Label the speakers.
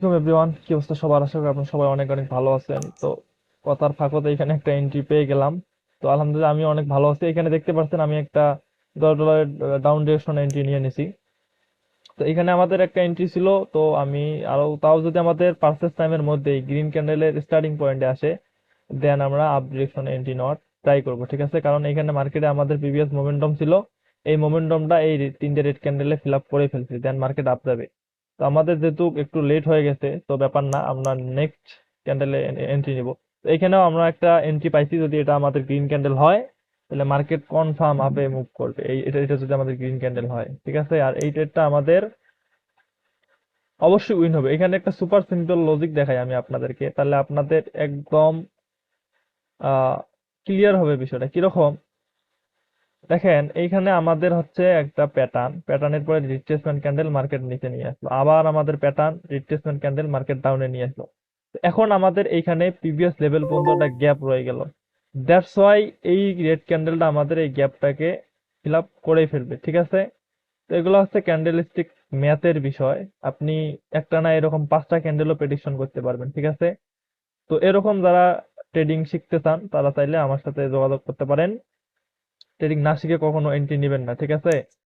Speaker 1: Everyone, কি অবস্থা সবার? আশা করি আপনারা সবাই অনেক অনেক ভালো আছেন। তো কথার ফাঁকতে এখানে একটা এন্ট্রি পেয়ে গেলাম। তো আলহামদুলিল্লাহ আমি অনেক ভালো আছি। এখানে দেখতে পাচ্ছেন আমি একটা $10 ডাউন ডিরেকশন এন্ট্রি নিয়ে নিছি। তো এখানে আমাদের একটা এন্ট্রি ছিল। তো আমি আরো তাও যদি আমাদের পারচেস টাইমের মধ্যে গ্রিন ক্যান্ডেলের স্টার্টিং পয়েন্টে আসে, দেন আমরা আপ ডিরেকশন এন্ট্রি নেওয়ার ট্রাই করব, ঠিক আছে? কারণ এখানে মার্কেটে আমাদের প্রিভিয়াস মোমেন্টাম ছিল, এই মোমেন্টামটা এই তিনটে রেড ক্যান্ডেলে ফিল আপ করে ফেলছি, দেন মার্কেট আপ যাবে। তো আমাদের যেহেতু একটু লেট হয়ে গেছে, তো ব্যাপার না, আমরা নেক্সট ক্যান্ডেলে এন্ট্রি নিব। তো এখানেও আমরা একটা এন্ট্রি পাইছি, যদি এটা আমাদের গ্রিন ক্যান্ডেল হয় তাহলে মার্কেট কনফার্ম আপে মুভ করবে। এটা এটা যদি আমাদের গ্রিন ক্যান্ডেল হয়, ঠিক আছে? আর এই ট্রেডটা আমাদের অবশ্যই উইন হবে। এখানে একটা সুপার সিম্পল লজিক দেখাই আমি আপনাদেরকে, তাহলে আপনাদের একদম ক্লিয়ার হবে বিষয়টা কিরকম। দেখেন, এইখানে আমাদের হচ্ছে একটা প্যাটার্নের পরে রিট্রেসমেন্ট ক্যান্ডেল মার্কেট নিচে নিয়ে আসলো, আবার আমাদের প্যাটার্ন রিট্রেসমেন্ট ক্যান্ডেল মার্কেট ডাউনে নিয়ে আসলো। তো এখন আমাদের এইখানে প্রিভিয়াস লেভেল পর্যন্ত একটা গ্যাপ রয়ে গেল। দ্যাটস ওয়াই এই রেড ক্যান্ডেলটা আমাদের এই গ্যাপটাকে ফিল আপ করেই ফেলবে, ঠিক আছে? তো এগুলো হচ্ছে ক্যান্ডেলস্টিক ম্যাথের বিষয়। আপনি একটা না এরকম 5টা ক্যান্ডেলও প্রেডিকশন করতে পারবেন, ঠিক আছে? তো এরকম যারা ট্রেডিং শিখতে চান তারা চাইলে আমার সাথে যোগাযোগ করতে পারেন। ট্রেডিং না শিখে কখনো এন্ট্রি নেবেন না, ঠিক আছে?